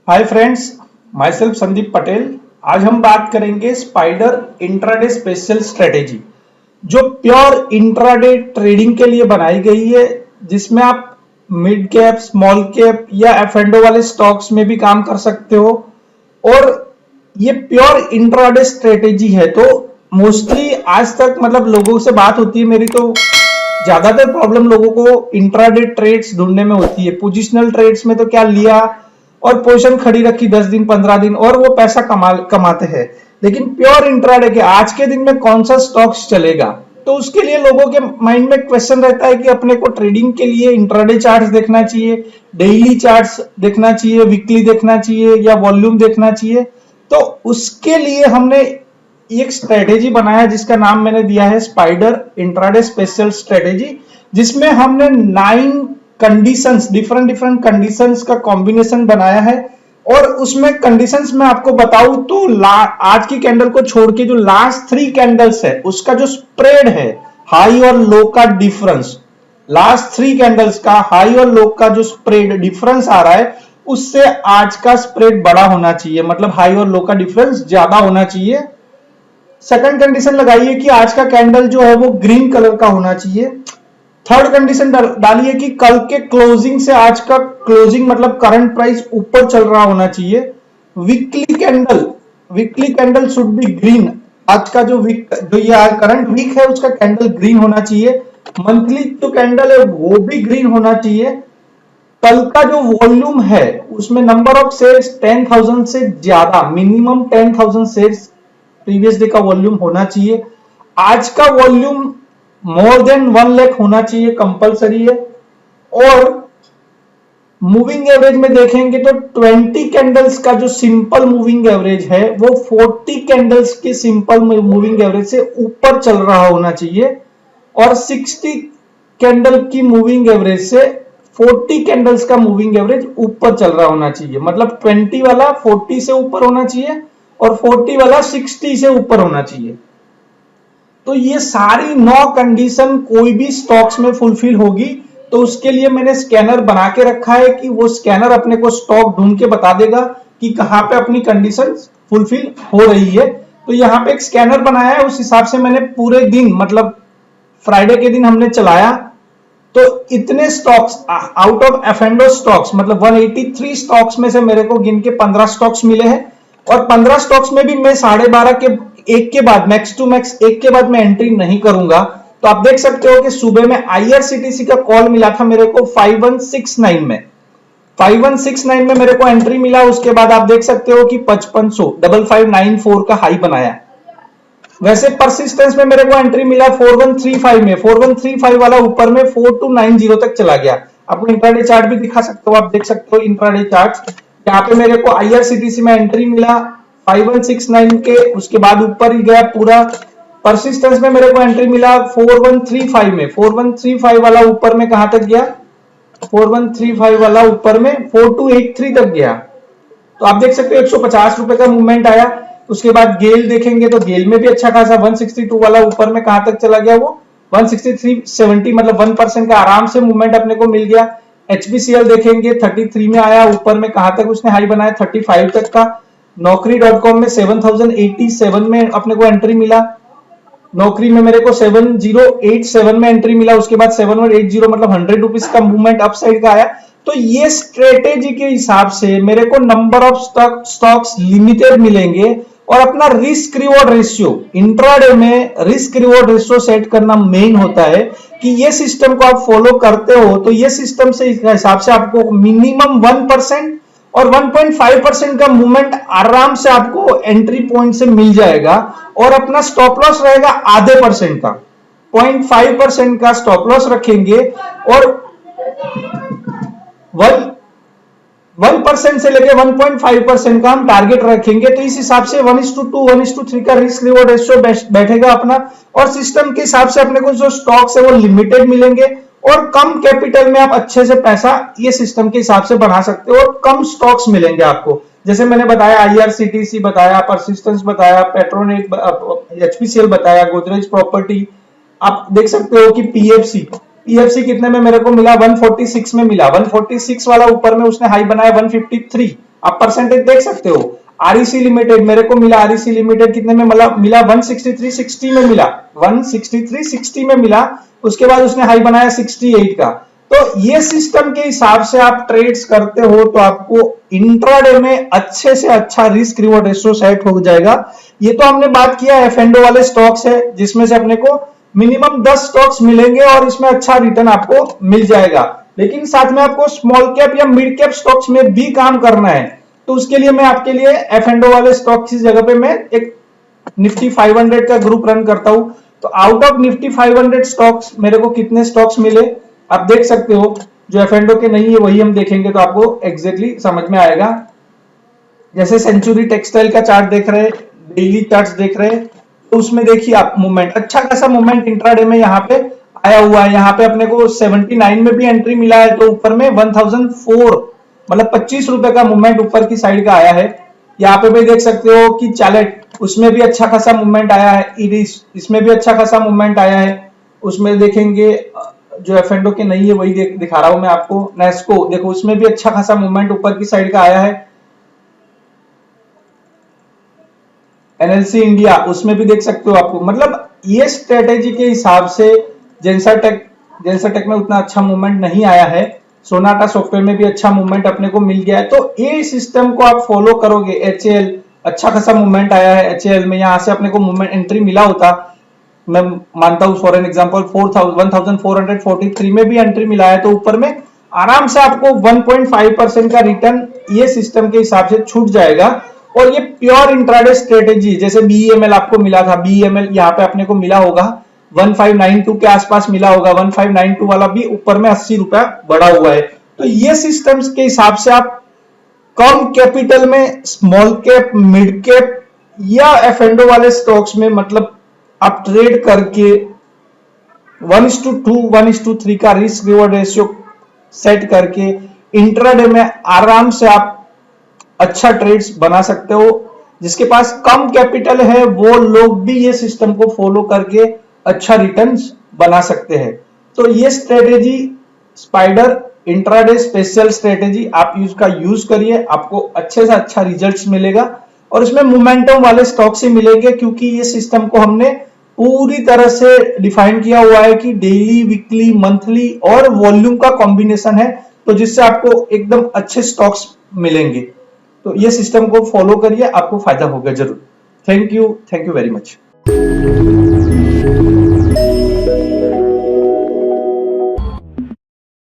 Hi friends, my self Sandeep Patel. आज हम बात करेंगे स्पाइडर इंट्राडे स्पेशल स्ट्रेटेजी, जो प्योर इंट्राडे ट्रेडिंग के लिए बनाई गई है, जिसमें आप मिड कैप, स्मॉल कैप या एफ&ओ वाले स्टॉक्स में भी काम कर सकते हो। और ये प्योर इंट्राडे स्ट्रेटेजी है। तो मोस्टली आज तक लोगों से बात होती है मेरी, तो ज्यादातर प्रॉब्लम लोगों को इंट्राडे ट्रेड्स ढूंढने में होती है। पोजिशनल ट्रेड्स में तो क्या लिया और पोजीशन खड़ी रखी 10 दिन 15 दिन और वो पैसा कमाते हैं, लेकिन प्योर इंट्राडे के आज के दिन में कौन सा स्टॉक्स चलेगा, तो उसके लिए लोगों के माइंड में क्वेश्चन रहता है कि अपने को ट्रेडिंग के लिए इंट्राडे चार्ट्स देखना चाहिए, डेली चार्ट्स देखना चाहिए, वीकली देखना चाहिए या वॉल्यूम देखना चाहिए। तो उसके लिए हमने एक स्ट्रेटेजी बनाया जिसका नाम मैंने दिया है स्पाइडर इंट्राडे स्पेशल स्ट्रेटेजी, जिसमें हमने 9 कंडीशंस, डिफरेंट कंडीशंस का कॉम्बिनेशन बनाया है। और उसमें कंडीशंस में आपको बताऊं तो आज की कैंडल को छोड़ के जो लास्ट 3 कैंडल्स है उसका जो स्प्रेड है, हाई और लो का डिफरेंस, लास्ट 3 कैंडल्स का हाई और लो का जो स्प्रेड डिफरेंस आ रहा है उससे आज का स्प्रेड बड़ा होना चाहिए, मतलब हाई और लो का डिफरेंस ज्यादा होना चाहिए। सेकंड कंडीशन लगाइए कि आज का कैंडल जो है वो ग्रीन कलर का होना चाहिए। थर्ड कंडीशन डालिए कि कल के क्लोजिंग से आज का क्लोजिंग मतलब करंट प्राइस ऊपर चल रहा होना चाहिए। Weekly candle should be green, आज का जो ये करंट वीक है उसका कैंडल ग्रीन होना चाहिए। मंथली जो कैंडल है वो भी ग्रीन होना चाहिए। कल का जो वॉल्यूम है उसमें नंबर ऑफ शेयर्स 10,000 से ज्यादा, मिनिमम 10,000 शेयर्स प्रीवियस डे का वॉल्यूम होना चाहिए। आज का वॉल्यूम मोर देन 1 लाख होना चाहिए, कंपलसरी है। और मूविंग एवरेज में देखेंगे तो 20 कैंडल्स का जो सिंपल मूविंग एवरेज है वो 40 कैंडल्स के सिंपल मूविंग एवरेज से ऊपर चल रहा होना चाहिए। और 60 कैंडल की मूविंग एवरेज से 40 कैंडल्स का मूविंग एवरेज ऊपर चल रहा होना चाहिए, मतलब 20 वाला 40 से ऊपर होना चाहिए और 40 वाला 60 से ऊपर होना चाहिए। तो ये सारी 9 कंडीशन कोई भी स्टॉक्स में फुलफिल होगी तो उसके लिए मैंने स्कैनर बना के रखा है कि वो स्कैनर अपने को स्टॉक ढूंढ के बता देगा कि कहां पे अपनी कंडीशन फुलफिल हो रही है। तो यहाँ पे एक स्कैनर बनाया है, उस हिसाब से मैंने पूरे दिन मतलब फ्राइडे के दिन हमने चलाया। तो इतने stocks out of F&O stocks, मतलब 183 स्टॉक्स में से मेरे को गिन के 15 स्टॉक्स मिले हैं। और 15 स्टॉक्स में भी मैं 12:30 के एक के बाद मैक्स टू मैक्स एक के बाद मैं एंट्री नहीं करूंगा। तो आप देख सकते हो कि सुबह में आईआरसीटीसी का कॉल मिला था मेरे को 5169 में, 5169 में मेरे को एंट्री मिला। उसके बाद आप देख सकते हो कि 5594 का हाई बनाया। वैसे परसिस्टेंस में मेरे को एंट्री मिला 4135 में, 4135 वाला ऊपर में 4290 तक चला गया। आपको इंट्राडे चार्ट भी दिखा सकते हो, आप देख सकते हो इंट्राडे चार्ट। यहाँ पे मेरे को आईआरसीटीसी में एंट्री मिला 5169 के, उसके बाद ऊपर ही गया पूरा। परसिस्टेंस में मेरे को एंट्री मिला 4135 में, 4135 वाला ऊपर में कहां तक गया, 4135 वाला ऊपर में 4283 तक गया। तो आप देख सकते हो 150 रुपए का मूवमेंट आया। उसके बाद गेल देखेंगे तो गेल में भी अच्छा खासा 162 वाला ऊपर में कहां तक चला गया, वो 163.70, मतलब 1% का आराम से मूवमेंट अपने को मिल गया। एचबीसीएल देखेंगे 33 में आया, ऊपर में कहां तक उसने हाई बनाया 35 तक का। नौकरी.com में 7087 में अपने को एंट्री मिला। नौकरी में मेरे को 7087 में एंट्री मिला। उसके बाद 7180, मतलब 100 रुपीज का मूवमेंट अपसाइड का आया। तो ये स्ट्रेटेजी के हिसाब से मेरे को नंबर ऑफ स्टॉक्स लिमिटेड मिलेंगे और अपना रिस्क रिवॉर्ड रेशियो, इंट्राडे में रिस्क रिवॉर्ड रेशियो सेट करना मेन होता है कि ये सिस्टम को आप फॉलो करते हो तो ये सिस्टम से हिसाब से आपको मिनिमम 1% और 1.5% का मूवमेंट आराम से आपको एंट्री पॉइंट से मिल जाएगा। और अपना स्टॉप लॉस रहेगा आधे परसेंट का, 0.5% का स्टॉप लॉस रखेंगे और 1% से लेके 1.5% का हम टारगेट रखेंगे। तो इस हिसाब से 1:2 1:3 का रिस्क रिवॉर्ड रेशियो बैठेगा अपना। और सिस्टम के हिसाब से अपने को जो स्टॉक्स है वो लिमिटेड मिलेंगे और कम कैपिटल में आप अच्छे से पैसा ये सिस्टम के हिसाब से बना सकते हो और कम स्टॉक्स मिलेंगे आपको। जैसे मैंने बताया आईआरसीटीसी बताया, परसिस्टेंस बताया, पेट्रोनेट, एचपीसीएल बताया, गोदरेज प्रॉपर्टी। आप देख सकते हो कि पीएफसी कितने में मेरे को मिला, 146 में मिला। 146 वाला ऊपर में उसने हाई बनाया 153, आप परसेंटेज देख सकते हो। आरईसी लिमिटेड मेरे को मिला, आरईसी लिमिटेड कितने में मिला 163.60 में मिला, 163.60 में मिला। उसके बाद उसने हाई बनाया 68 का। तो ये सिस्टम के हिसाब से आप ट्रेड्स करते हो तो आपको इंट्राडे में अच्छे से अच्छा रिस्क रिवॉर्ड रेशियो सेट हो जाएगा। ये तो हमने बात किया एफ एंड ओ वाले स्टॉक्स है, जिसमें से अपने को मिनिमम 10 स्टॉक्स मिलेंगे और इसमें अच्छा रिटर्न आपको मिल जाएगा। लेकिन साथ में आपको स्मॉल कैप या मिड कैप स्टॉक्स में भी काम करना है, तो उसके लिए मैं आपके लिए एफ एंड ओ वाले स्टॉक्स की जगह पे मैं एक निफ्टी 500 का ग्रुप रन करता हूं। तो आउट ऑफ निफ्टी 500 स्टॉक्स मेरे को कितने स्टॉक्स मिले आप देख सकते हो। जो एफ एंड ओ के नहीं है वही हम देखेंगे तो आपको एग्जैक्टली समझ में आएगा। जैसे सेंचुरी टेक्सटाइल का चार्ट देख रहे हैं, डेली चार्ट्स देख रहे हैं, तो उसमें देखिए आप मूवमेंट, अच्छा खासा मूवमेंट इंट्राडे में यहाँ पे आया हुआ है। यहाँ पे अपने को 79 में भी एंट्री मिला है, तो ऊपर में 1004 मतलब 25 रुपए का मूवमेंट ऊपर की साइड का आया है। यहाँ पे भी देख सकते हो कि चैलेट, उसमें भी अच्छा खासा मूवमेंट आया है। इरिस, इसमें भी अच्छा खासा मूवमेंट आया है। उसमें देखेंगे जो एफ एंड ओ के नहीं है वही दिखा रहा हूं मैं आपको। नेस्को देखो, उसमें भी अच्छा खासा मूवमेंट ऊपर की साइड का आया है। एनएलसी इंडिया, उसमें भी देख सकते हो आपको। मतलब ये स्ट्रेटेजी के हिसाब से जेंसरटेक में उतना अच्छा मूवमेंट नहीं आया है। सोनाटा सॉफ्टवेयर में भी अच्छा मूवमेंट अपने को मिल गया है। तो ये सिस्टम को आप फॉलो करोगे। एचएएल अच्छा खासा मूवमेंट आया है। एचएएल में यहां से अपने को मूवमेंट एंट्री मिला होता, मैं मानता हूं फॉर एन एग्जांपल 1443 में भी एंट्री मिला है, तो ऊपर में आराम से आपको 1.5% का रिटर्न ये सिस्टम के हिसाब से छूट जाएगा। और ये प्योर इंट्राडे स्ट्रेटेजी, जैसे बीईएमएल आपको मिला था, बीईएमएल यहाँ पे अपने को मिला होगा 1592 के आसपास मिला होगा। 1592 वाला भी ऊपर में 80 रुपया बढ़ा हुआ है। तो ये सिस्टम्स के हिसाब से आप कम कैपिटल में स्मॉल कैप, मिड कैप या एफ एंड ओ वाले स्टॉक्स में मतलब आप ट्रेड करके 1:2 1:3 का रिस्क रिवॉर्ड रेशियो सेट करके इंट्राडे में आराम से आप अच्छा ट्रेड्स बना सकते हो। जिसके पास कम कैपिटल है वो लोग भी ये सिस्टम को फॉलो करके अच्छा रिटर्न्स बना सकते हैं। तो ये strategy spider intraday special strategy आप इसका यूज करिए, आपको अच्छे से अच्छा रिजल्ट्स मिलेगा। और इसमें मोमेंटम वाले स्टॉक्स ही मिलेंगे, क्योंकि ये सिस्टम को हमने पूरी तरह से डिफाइन किया हुआ है कि डेली, वीकली, मंथली और वॉल्यूम का कॉम्बिनेशन है, तो जिससे आपको एकदम अच्छे स्टॉक्स मिलेंगे। तो ये सिस्टम को फॉलो करिए, आपको फायदा होगा जरूर। Thank you very much.